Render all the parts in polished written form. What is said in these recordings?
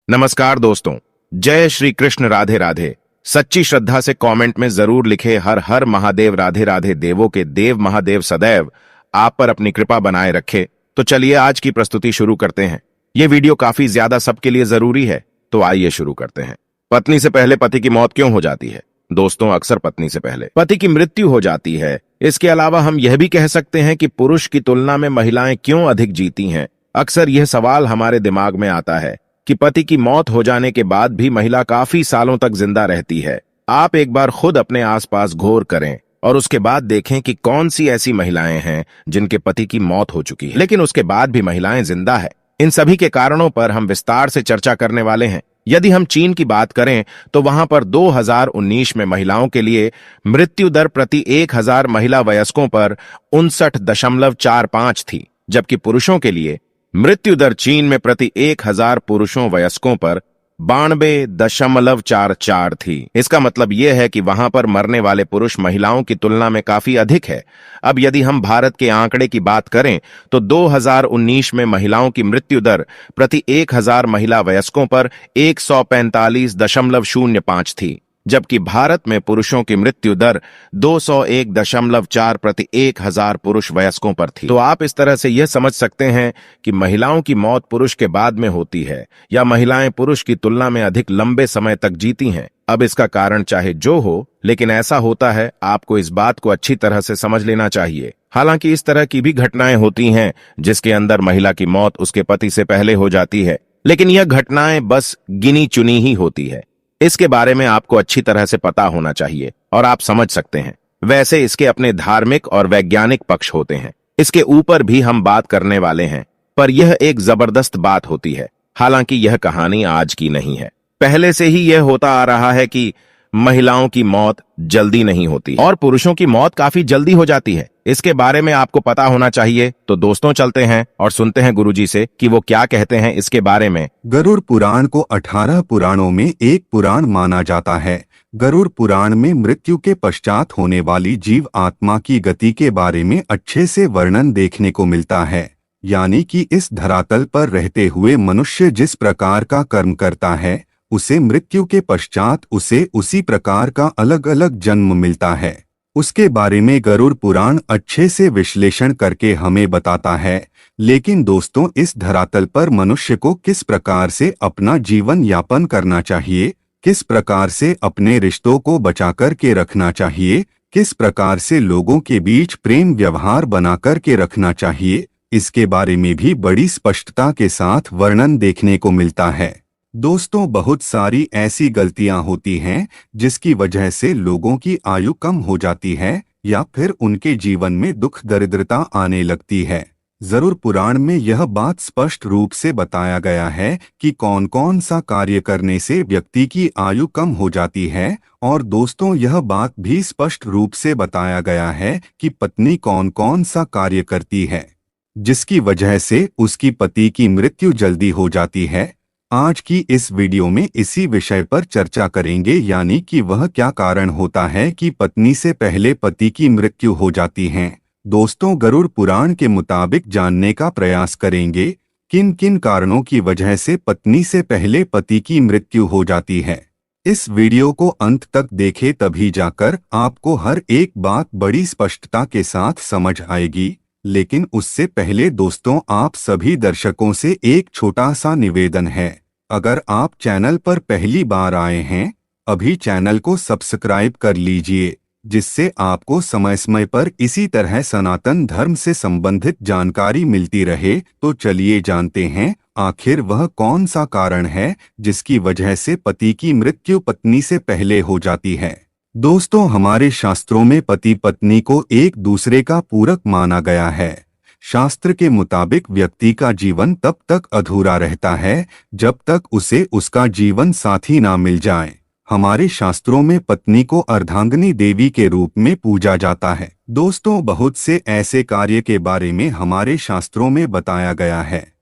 नमस्कार दोस्तों। जय श्री कृष्ण। राधे राधे। सच्ची श्रद्धा से कमेंट में जरूर लिखे हर हर महादेव। राधे राधे। देवों के देव महादेव सदैव आप पर अपनी कृपा बनाए रखे। तो चलिए आज की प्रस्तुति शुरू करते हैं। ये वीडियो काफी ज्यादा सबके लिए जरूरी है, तो आइए शुरू करते हैं। पत्नी से पहले पति की मौत क्यों हो जाती है? दोस्तों, अक्सर पत्नी से पहले पति की मृत्यु हो जाती है। इसके अलावा हम यह भी कह सकते हैं कि पुरुष की तुलना में महिलाएं क्यों अधिक जीती हैं। अक्सर यह सवाल हमारे दिमाग में आता है कि पति की मौत हो जाने के बाद भी महिला काफी सालों तक जिंदा रहती है। आप एक बार खुद अपने आसपास घोर करें और उसके बाद देखें कि कौन सी ऐसी महिलाएं हैं जिनके पति की मौत हो चुकी है लेकिन उसके बाद भी महिलाएं जिंदा है। इन सभी के कारणों पर हम विस्तार से चर्चा करने वाले हैं। यदि हम चीन की बात करें तो वहां पर 2019 में महिलाओं के लिए मृत्यु दर प्रति 1000 महिला वयस्कों पर 59.45 थी, जबकि पुरुषों के लिए मृत्यु दर चीन में प्रति 1000 पुरुषों वयस्कों पर 92.44 थी। इसका मतलब यह है कि वहां पर मरने वाले पुरुष महिलाओं की तुलना में काफी अधिक है। अब यदि हम भारत के आंकड़े की बात करें तो 2019 में महिलाओं की मृत्यु दर प्रति 1000 महिला वयस्कों पर 145.05 थी, जबकि भारत में पुरुषों की मृत्यु दर 201.4 प्रति 1000 पुरुष वयस्कों पर थी। तो आप इस तरह से यह समझ सकते हैं कि महिलाओं की मौत पुरुष के बाद में होती है या महिलाएं पुरुष की तुलना में अधिक लंबे समय तक जीती हैं। अब इसका कारण चाहे जो हो, लेकिन ऐसा होता है। आपको इस बात को अच्छी तरह से समझ लेना चाहिए। हालांकि इस तरह की भी घटनाएं होती हैं जिसके अंदर महिला की मौत उसके पति से पहले हो जाती है, लेकिन यह घटनाएं बस गिनी चुनी ही होती है। इसके बारे में आपको अच्छी तरह से पता होना चाहिए और आप समझ सकते हैं। वैसे इसके अपने धार्मिक और वैज्ञानिक पक्ष होते हैं, इसके ऊपर भी हम बात करने वाले हैं। पर यह एक जबरदस्त बात होती है। हालांकि यह कहानी आज की नहीं है, पहले से ही यह होता आ रहा है कि महिलाओं की मौत जल्दी नहीं होती और पुरुषों की मौत काफी जल्दी हो जाती है। इसके बारे में आपको पता होना चाहिए। तो दोस्तों, चलते हैं और सुनते हैं गुरुजी से कि वो क्या कहते हैं इसके बारे में। गरुड़ पुराण को 18 पुराणों में एक पुराण माना जाता है। गरुड़ पुराण में मृत्यु के पश्चात होने वाली जीव आत्मा की गति के बारे में अच्छे से वर्णन देखने को मिलता है। यानी कि इस धरातल पर रहते हुए मनुष्य जिस प्रकार का कर्म करता है, उसे मृत्यु के पश्चात उसे उसी प्रकार का अलग अलग जन्म मिलता है। उसके बारे में गरुड़ पुराण अच्छे से विश्लेषण करके हमें बताता है। लेकिन दोस्तों, इस धरातल पर मनुष्य को किस प्रकार से अपना जीवन यापन करना चाहिए, किस प्रकार से अपने रिश्तों को बचाकर के रखना चाहिए, किस प्रकार से लोगों के बीच प्रेम व्यवहार बनाकर के रखना चाहिए, इसके बारे में भी बड़ी स्पष्टता के साथ वर्णन देखने को मिलता है। दोस्तों, बहुत सारी ऐसी गलतियां होती हैं जिसकी वजह से लोगों की आयु कम हो जाती है या फिर उनके जीवन में दुख दरिद्रता आने लगती है। जरूर पुराण में यह बात स्पष्ट रूप से बताया गया है कि कौन कौन सा कार्य करने से व्यक्ति की आयु कम हो जाती है। और दोस्तों, यह बात भी स्पष्ट रूप से बताया गया है कि पत्नी कौन कौन सा कार्य करती है जिसकी वजह से उसकी पति की मृत्यु जल्दी हो जाती है। आज की इस वीडियो में इसी विषय पर चर्चा करेंगे, यानी कि वह क्या कारण होता है कि पत्नी से पहले पति की मृत्यु हो जाती है। दोस्तों, गरुड़ पुराण के मुताबिक जानने का प्रयास करेंगे किन किन कारणों की वजह से पत्नी से पहले पति की मृत्यु हो जाती है। इस वीडियो को अंत तक देखें, तभी जाकर आपको हर एक बात बड़ी स्पष्टता के साथ समझ आएगी। लेकिन उससे पहले दोस्तों, आप सभी दर्शकों से एक छोटा सा निवेदन है। अगर आप चैनल पर पहली बार आए हैं, अभी चैनल को सब्सक्राइब कर लीजिए, जिससे आपको समय समय पर इसी तरह सनातन धर्म से संबंधित जानकारी मिलती रहे। तो चलिए जानते हैं आखिर वह कौन सा कारण है जिसकी वजह से पति की मृत्यु पत्नी से पहले हो जाती है। दोस्तों, हमारे शास्त्रों में पति पत्नी को एक दूसरे का पूरक माना गया है। शास्त्र के मुताबिक व्यक्ति का जीवन तब तक अधूरा रहता है जब तक उसे उसका जीवन साथी ना मिल जाए। हमारे शास्त्रों में पत्नी को अर्धांगिनी देवी के रूप में पूजा जाता है। दोस्तों, बहुत से ऐसे कार्य के बारे में हमारे शास्त्रों में बताया गया है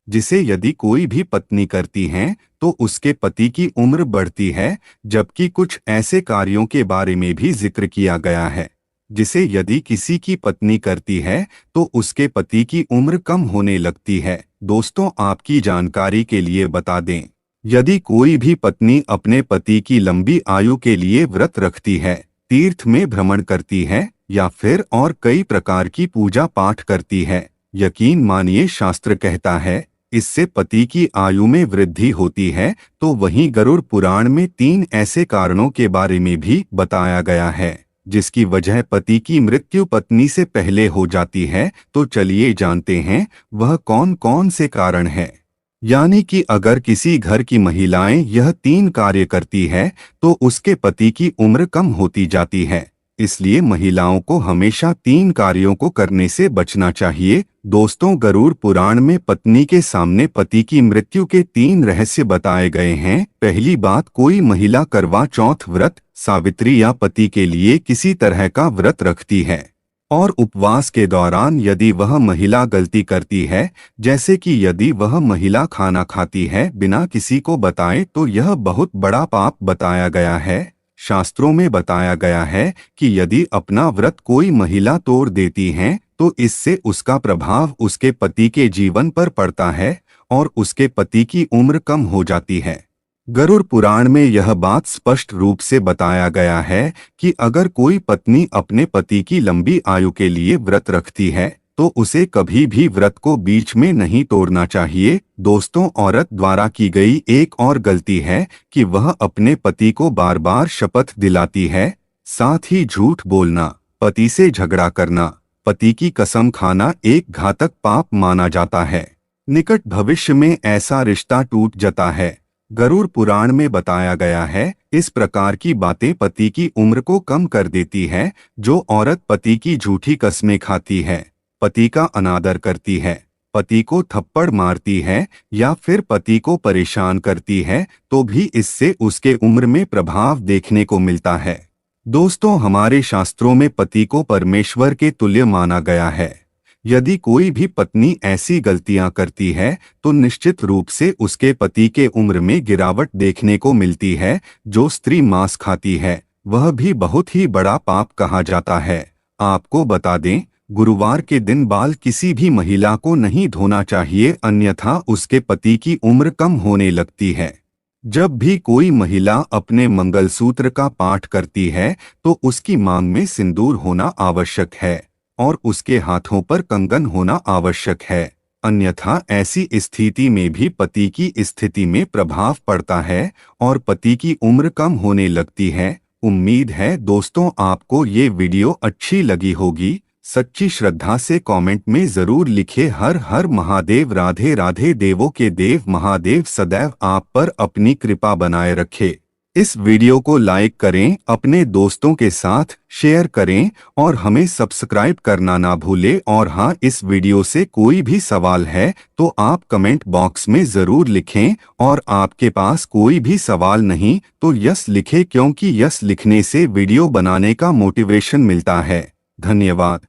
जिसे यदि कोई भी पत्नी करती है तो उसके पति की उम्र बढ़ती है, जबकि कुछ ऐसे कार्यों के बारे में भी जिक्र किया गया है जिसे यदि किसी की पत्नी करती है तो उसके पति की उम्र कम होने लगती है। दोस्तों, आपकी जानकारी के लिए बता दें, यदि कोई भी पत्नी अपने पति की लंबी आयु के लिए व्रत रखती है, तीर्थ में भ्रमण करती है या फिर और कई प्रकार की पूजा पाठ करती है, यकीन मानिए शास्त्र कहता है इससे पति की आयु में वृद्धि होती है। तो वहीं गरुड़ पुराण में 3 ऐसे कारणों के बारे में भी बताया गया है जिसकी वजह पति की मृत्यु पत्नी से पहले हो जाती है। तो चलिए जानते हैं वह कौन कौन से कारण हैं। यानी कि अगर किसी घर की महिलाएं यह 3 कार्य करती है तो उसके पति की उम्र कम होती जाती है। इसलिए महिलाओं को हमेशा 3 कार्यों को करने से बचना चाहिए। दोस्तों, गरुड़ पुराण में पत्नी के सामने पति की मृत्यु के 3 रहस्य बताए गए हैं। पहली बात, कोई महिला करवा चौथ व्रत, सावित्री या पति के लिए किसी तरह का व्रत रखती है और उपवास के दौरान यदि वह महिला गलती करती है, जैसे कि यदि वह महिला खाना खाती है बिना किसी को बताए, तो यह बहुत बड़ा पाप बताया गया है। शास्त्रों में बताया गया है कि यदि अपना व्रत कोई महिला तोड़ देती है तो इससे उसका प्रभाव उसके पति के जीवन पर पड़ता है और उसके पति की उम्र कम हो जाती है। गरुड़ पुराण में यह बात स्पष्ट रूप से बताया गया है कि अगर कोई पत्नी अपने पति की लंबी आयु के लिए व्रत रखती है तो उसे कभी भी व्रत को बीच में नहीं तोड़ना चाहिए। दोस्तों, औरत द्वारा की गई एक और गलती है कि वह अपने पति को बार बार शपथ दिलाती है, साथ ही झूठ बोलना, पति से झगड़ा करना, पति की कसम खाना एक घातक पाप माना जाता है। निकट भविष्य में ऐसा रिश्ता टूट जाता है। गरुड़ पुराण में बताया गया है इस प्रकार की बातें पति की उम्र को कम कर देती है। जो औरत पति की झूठी कस्में खाती है, पति का अनादर करती है, पति को थप्पड़ मारती है या फिर पति को परेशान करती है, तो भी इससे उसके उम्र में प्रभाव देखने को मिलता है। दोस्तों, हमारे शास्त्रों में पति को परमेश्वर के तुल्य माना गया है। यदि कोई भी पत्नी ऐसी गलतियां करती है तो निश्चित रूप से उसके पति के उम्र में गिरावट देखने को मिलती है। जो स्त्री मांस खाती है वह भी बहुत ही बड़ा पाप कहा जाता है। आपको बता दें, गुरुवार के दिन बाल किसी भी महिला को नहीं धोना चाहिए, अन्यथा उसके पति की उम्र कम होने लगती है। जब भी कोई महिला अपने मंगलसूत्र का पाठ करती है तो उसकी मांग में सिंदूर होना आवश्यक है और उसके हाथों पर कंगन होना आवश्यक है, अन्यथा ऐसी स्थिति में भी पति की स्थिति में प्रभाव पड़ता है और पति की उम्र कम होने लगती है। उम्मीद है दोस्तों आपको ये वीडियो अच्छी लगी होगी। सच्ची श्रद्धा से कमेंट में जरूर लिखे हर हर महादेव, राधे राधे। देवों के देव महादेव सदैव आप पर अपनी कृपा बनाए रखे। इस वीडियो को लाइक करें, अपने दोस्तों के साथ शेयर करें और हमें सब्सक्राइब करना ना भूलें। और हाँ, इस वीडियो से कोई भी सवाल है तो आप कमेंट बॉक्स में जरूर लिखें, और आपके पास कोई भी सवाल नहीं तो यस लिखें, क्योंकि यस लिखने से वीडियो बनाने का मोटिवेशन मिलता है। धन्यवाद।